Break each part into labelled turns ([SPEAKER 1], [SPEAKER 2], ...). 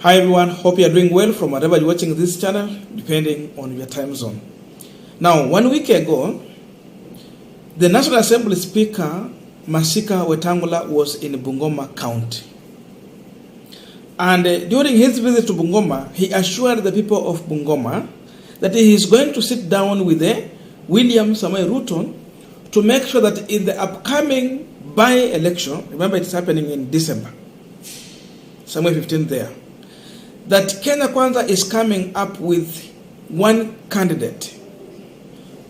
[SPEAKER 1] Hi everyone, hope you are doing well from wherever you're watching this channel, depending on your time zone. Now, 1 week ago, the National Assembly Speaker, Masika Wetangula, was in Bungoma County. And during his visit to Bungoma, he assured the people of Bungoma that he is going to sit down with William Ruto to make sure that in the upcoming by-election, remember it's happening in December, somewhere 15th there, that Kenya Kwanza is coming up with one candidate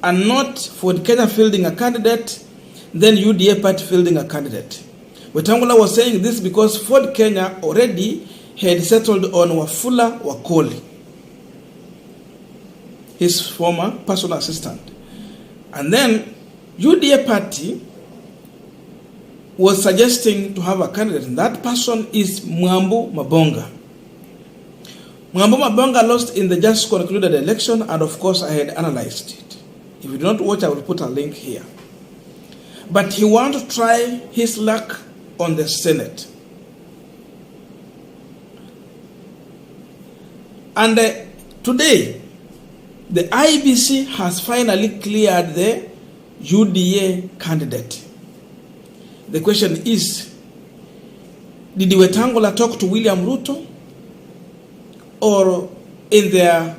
[SPEAKER 1] and not for Kenya fielding a candidate, then UDA party fielding a candidate. Wetangula was saying this because Ford Kenya already had settled on Wafula Wakoli, his former personal assistant. And then UDA party was suggesting to have a candidate, and that person is Mwambu Mabonga. Mwambu Mabonga lost in the just concluded election, and of course I had analyzed it. If you do not watch, I will put a link here. But he wants to try his luck on the Senate. And today, the IBC has finally cleared the UDA candidate. The question is, did Wetangula talk to William Ruto? Or in their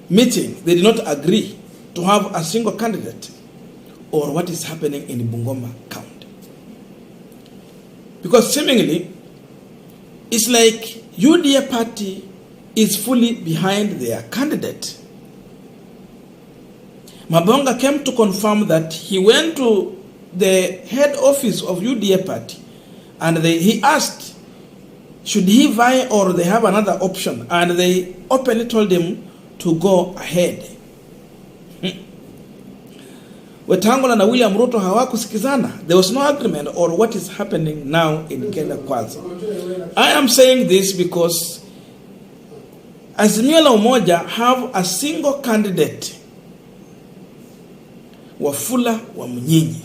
[SPEAKER 1] meeting, they did not agree to have a single candidate? Or what is happening in Bungoma County? Because seemingly, it's like UDA party is fully behind their candidate. Mabonga came to confirm that he went to the head office of UDA party and he asked, should he vie or they have another option? And they openly told him to go ahead. Wetangula and William Ruto hawakusikizana. There was no agreement or what is happening now in Kenya Kwanza. I am saying this because Azimio la Umoja have a single candidate, Wafula Wamunyinyi.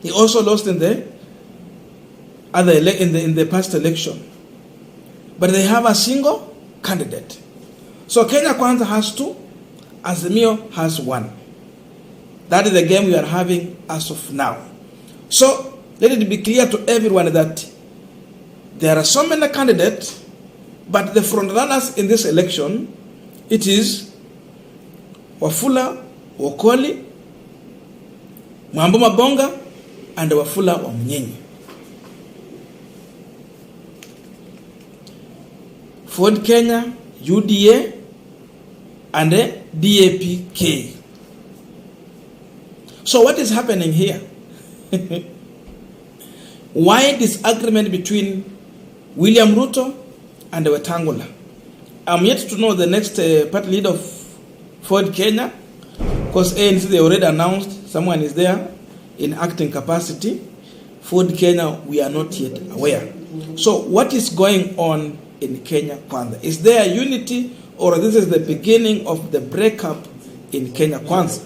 [SPEAKER 1] He also lost in the in the past election. But they have a single candidate. So Kenya Kwanza has two, Azimio has one. That is the game we are having as of now. So let it be clear to everyone that there are so many candidates, but the front runners in this election, it is Wafula Wakoli, Mwambu Mabonga, and Wafula Wamunyinyi. Ford Kenya, UDA, and DAP-K. So what is happening here? Why disagreement between William Ruto and Wetangula? I'm yet to know the next party leader of Ford Kenya, because ANC, they already announced someone is there in acting capacity. Ford Kenya, we are not yet aware. So what is going on in Kenya Kwanza? Is there unity, or this is the beginning of the breakup in Kenya Kwanza?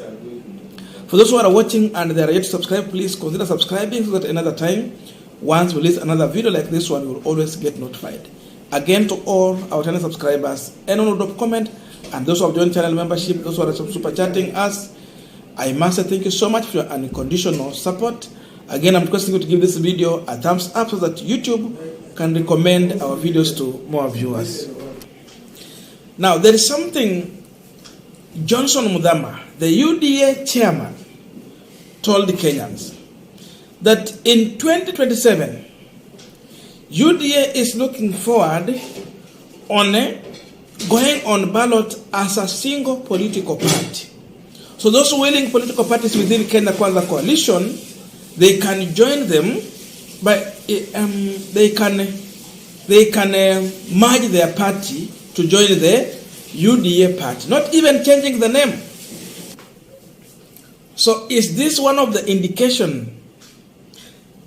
[SPEAKER 1] For those who are watching and they are yet to subscribe, please consider subscribing so that another time, once we release another video like this one, you will always get notified. Again, to all our channel subscribers, anyone who drop comment, and those who have joined channel membership, those who are super chatting us, I must say thank you so much for your unconditional support. Again, I'm requesting you to give this video a thumbs up so that YouTube can recommend our videos to more viewers. Now, there is something Johnson Muthama, the UDA chairman, told the Kenyans, that in 2027, UDA is looking forward on going on ballot as a single political party. So those willing political parties within Kenya Kwanza coalition, they can join them, but they can merge their party to join the UDA party, not even changing the name. So is this one of the indication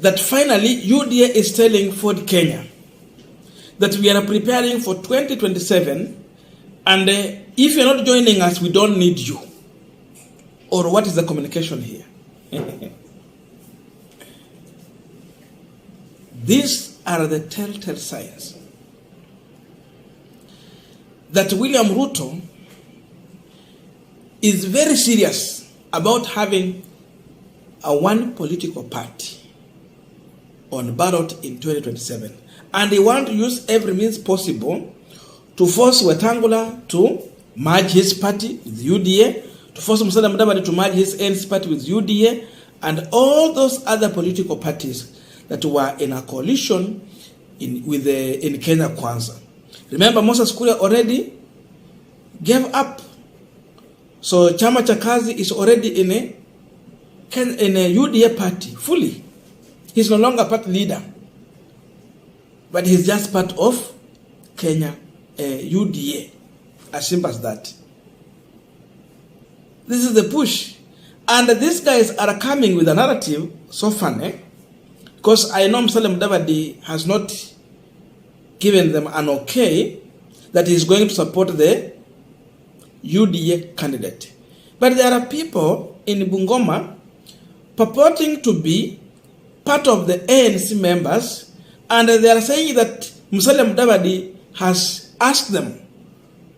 [SPEAKER 1] that finally UDA is telling Ford Kenya that we are preparing for 2027, and if you're not joining us, we don't need you? Or what is the communication here? These are the telltale signs that William Ruto is very serious about having a one political party on ballot in 2027. And they want to use every means possible to force Wetangula to merge his party with UDA, to force Musalia Mudavadi to merge his ANC party with UDA, and all those other political parties that were in a coalition in Kenya Kwanza. Remember, Moses Kuria already gave up. So Chama cha Kazi is already in a UDA party fully. He's no longer party leader, but he's just part of Kenya UDA. As simple as that. This is the push. And these guys are coming with a narrative so funny, because I know Musalia Mudavadi has not given them an okay that he's going to support the UDA candidate. But there are people in Bungoma purporting to be part of the ANC members, and they are saying that Musalia Mudavadi has asked them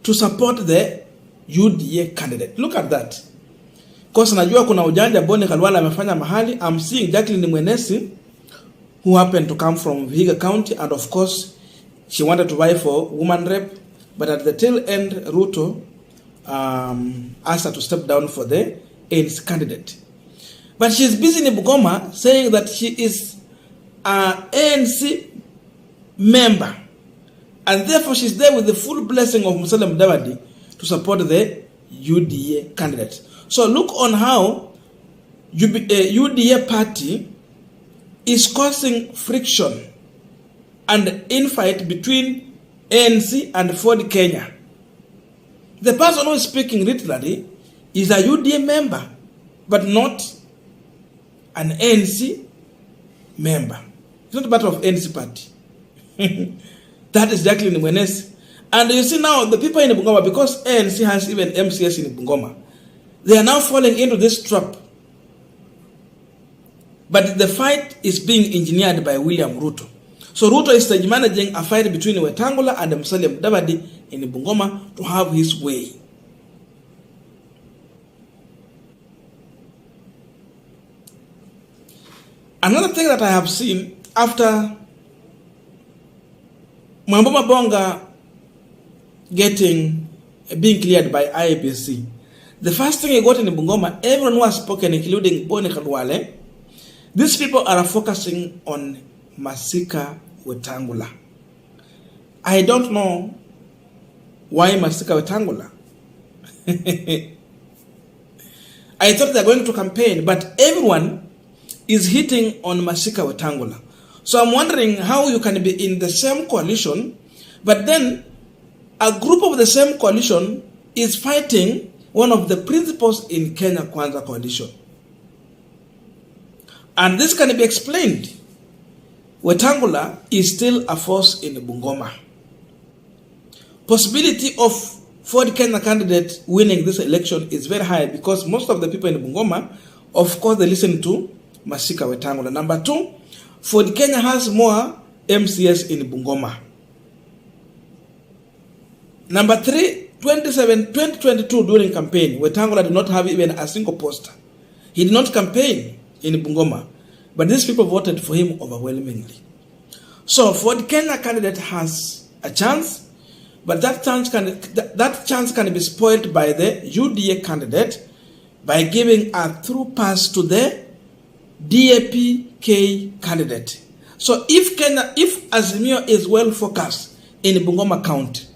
[SPEAKER 1] to support the UDA candidate. Look at that. Because najua kuna ujanja Boni Khalwala amefanya mahali. I'm seeing Jacqueline Mwenesi, who happened to come from Vihiga County, and of course she wanted to vie for woman rep, but at the tail end Ruto asked her to step down for the ANC candidate. But she's busy in Bungoma saying that she is an ANC member, and therefore she's there with the full blessing of Musalia Mudavadi to support the UDA candidate. So look on how UDA party is causing friction and infight between ANC and Ford Kenya. The person who is speaking literally is a UDA member, but not an ANC member. It's not a part of ANC party. That is Jacqueline Mwenesi. And you see now the people in Bungoma, because ANC has even MCS in Bungoma, they are now falling into this trap. But the fight is being engineered by William Ruto. So Ruto is stage managing a fight between Wetangula and Musalia Mudavadi in Bungoma to have his way. Another thing that I have seen after Mwamboma Bonga being cleared by IEBC, the first thing he got in Bungoma, everyone who has spoken, including Boni Khalwala, these people are focusing on Masika Wetangula. I don't know why Masika Wetangula. I thought they were going to campaign, but everyone is hitting on Masika Wetangula. So I'm wondering how you can be in the same coalition, but then a group of the same coalition is fighting one of the principals in Kenya Kwanza coalition. And this can be explained. Wetangula is still a force in Bungoma. Possibility of Ford Kenya candidate winning this election is very high, because most of the people in Bungoma, of course, they listen to Masika Wetangula. Number two, Ford Kenya has more MCS in Bungoma. Number three, 2022 during campaign, Wetangula did not have even a single poster. He did not campaign in Bungoma, but these people voted for him overwhelmingly. So Ford Kenya candidate has a chance, but that chance can be spoiled by the UDA candidate by giving a through pass to the DAP-K candidate. So if Azimio is well focused in Bungoma County,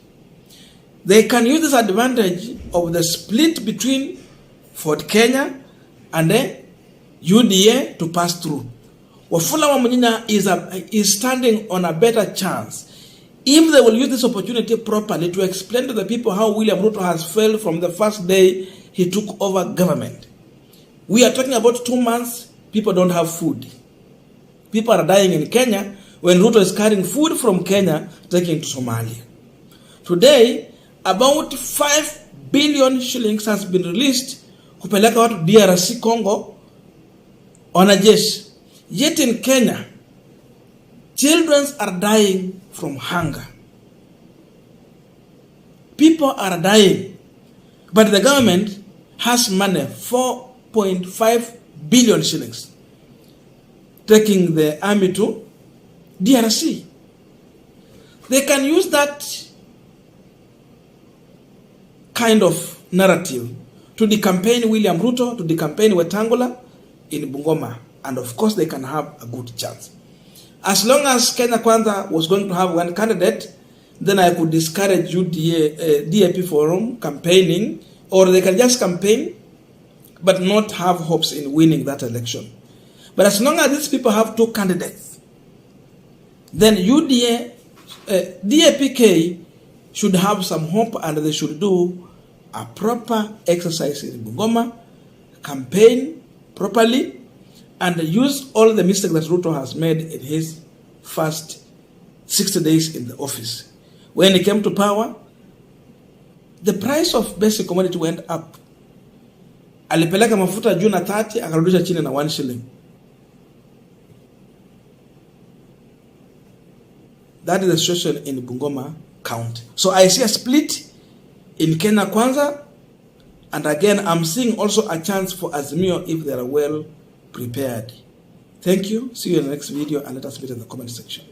[SPEAKER 1] they can use this advantage of the split between Ford Kenya and the UDA to pass through. Wafula Wamunyina is standing on a better chance if they will use this opportunity properly to explain to the people how William Ruto has failed from the first day he took over government. We are talking about 2 months, people don't have food. People are dying in Kenya when Ruto is carrying food from Kenya, taking to Somalia. Today, about 5 billion shillings has been released kupeleka watu DRC Congo wanajeshi. Yet in Kenya, children are dying from hunger. People are dying. But the government has money, 4.5 billion shillings, taking the army to DRC. They can use that kind of narrative to decampaign William Ruto, to decampaign Wetangula in Bungoma. And of course, they can have a good chance. As long as Kenya Kwanza was going to have one candidate, then I could discourage UDA, DAP Forum campaigning, or they can just campaign, but not have hopes in winning that election. But as long as these people have two candidates, then UDA, DAPK should have some hope, and they should do a proper exercise in Bungoma, campaign properly, and use all the mistakes that Ruto has made in his first 60 days in the office. When he came to power, the price of basic commodity went up. Alipeleka mafuta juu na 30, akarudisha chini na 1 shilling. That is the situation in Bungoma County. So I see a split in Kenya Kwanza, and again, I'm seeing also a chance for Azimio if they are well prepared. Thank you. See you in the next video, and let us meet in the comment section.